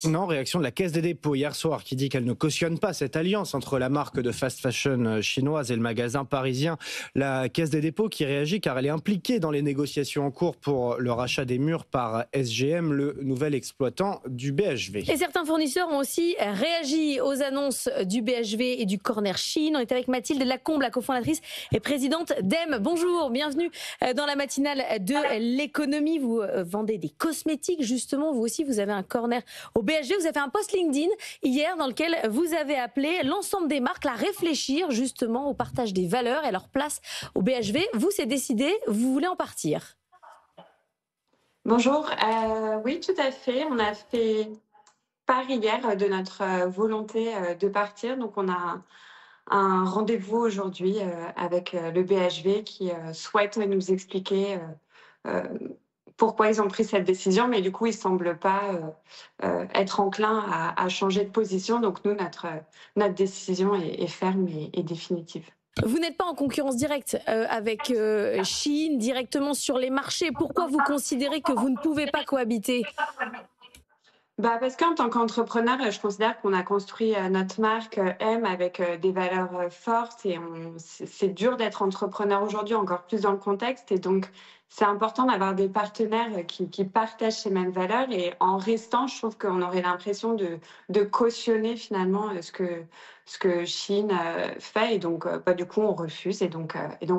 Non, réaction de la Caisse des dépôts hier soir qui dit qu'elle ne cautionne pas cette alliance entre la marque de fast fashion chinoise et le magasin parisien. La Caisse des dépôts qui réagit car elle est impliquée dans les négociations en cours pour le rachat des murs par SGM, le nouvel exploitant du BHV. Et certains fournisseurs ont aussi réagi aux annonces du BHV et du Corner Chine. On est avec Mathilde Lacombe, la cofondatrice et présidente d'EM. Bonjour, bienvenue dans la matinale de l'économie. Vous vendez des cosmétiques, justement. Vous aussi, vous avez un corner au BHV. Vous avez fait un post LinkedIn hier dans lequel vous avez appelé l'ensemble des marques à réfléchir justement au partage des valeurs et à leur place au BHV. Vous, c'est décidé, vous voulez en partir. Bonjour, oui tout à fait. On a fait part hier de notre volonté de partir. Donc on a un rendez-vous aujourd'hui avec le BHV qui souhaite nous expliquer euh, pourquoi ils ont pris cette décision, mais du coup ils semblent pas être enclins à changer de position. Donc nous, notre décision est ferme et définitive. Vous n'êtes pas en concurrence directe avec Chine, directement sur les marchés. Pourquoi vous considérez que vous ne pouvez pas cohabiter ? Parce qu'en tant qu'entrepreneur, je considère qu'on a construit notre marque M avec des valeurs fortes et c'est dur d'être entrepreneur aujourd'hui, encore plus dans le contexte. Et donc, c'est important d'avoir des partenaires qui partagent ces mêmes valeurs. Et en restant, je trouve qu'on aurait l'impression de cautionner finalement ce que Chine fait. Et donc, du coup, on refuse et donc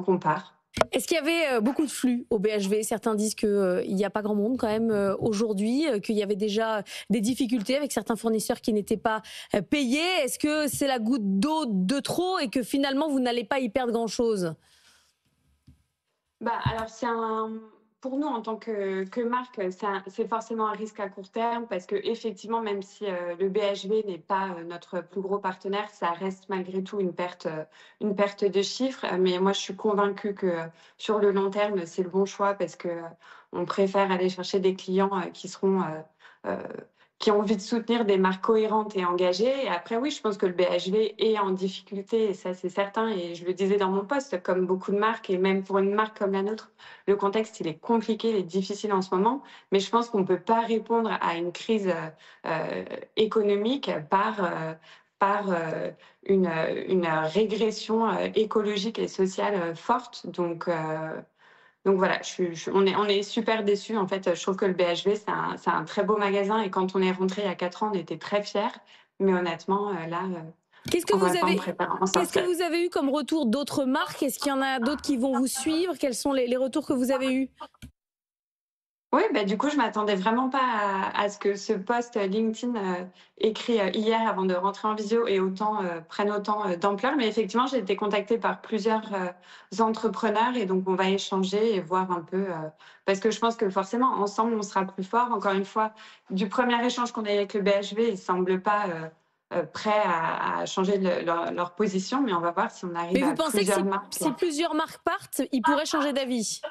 on part. Est-ce qu'il y avait beaucoup de flux au BHV ? Certains disent qu'il n'y a pas grand monde quand même aujourd'hui, qu'il y avait déjà des difficultés avec certains fournisseurs qui n'étaient pas payés. Est-ce que c'est la goutte d'eau de trop et que finalement vous n'allez pas y perdre grand-chose ? Alors pour nous en tant que marque, c'est forcément un risque à court terme parce que effectivement, même si le BHV n'est pas notre plus gros partenaire, ça reste malgré tout une perte de chiffres. Mais moi, je suis convaincue que sur le long terme, c'est le bon choix parce que on préfère aller chercher des clients euh, qui ont envie de soutenir des marques cohérentes et engagées. Et après, oui, je pense que le BHV est en difficulté, et ça, c'est certain. Et je le disais dans mon post, comme beaucoup de marques, et même pour une marque comme la nôtre, le contexte, il est compliqué, il est difficile en ce moment. Mais je pense qu'on ne peut pas répondre à une crise économique par une régression écologique et sociale forte. Donc voilà, on est super déçus. En fait, je trouve que le BHV, c'est un très beau magasin et quand on est rentré il y a 4 ans, on était très fiers. Mais honnêtement, là, Qu'est-ce que on va vous pas en avez, préparer en qu'est-ce que sortir. vous avez eu comme retour d'autres marques ? Est-ce qu'il y en a d'autres qui vont vous suivre ? Quels sont les retours que vous avez eus ? Oui, du coup, je m'attendais vraiment pas à ce que ce post LinkedIn écrit hier avant de rentrer en visio et prenne autant d'ampleur. Mais effectivement, j'ai été contactée par plusieurs entrepreneurs et donc on va échanger et voir un peu parce que je pense que forcément, ensemble, on sera plus fort. Encore une fois, du premier échange qu'on a eu avec le BHV, ils semblent pas prêts à changer leur position, mais on va voir si on Mais arrive vous à pensez que plusieurs marques. si plusieurs marques partent, ils pourraient changer d'avis ?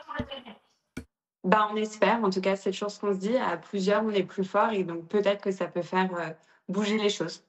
On espère, en tout cas, c'est toujours ce qu'on se dit. À plusieurs, on est plus fort et donc peut-être que ça peut faire bouger les choses.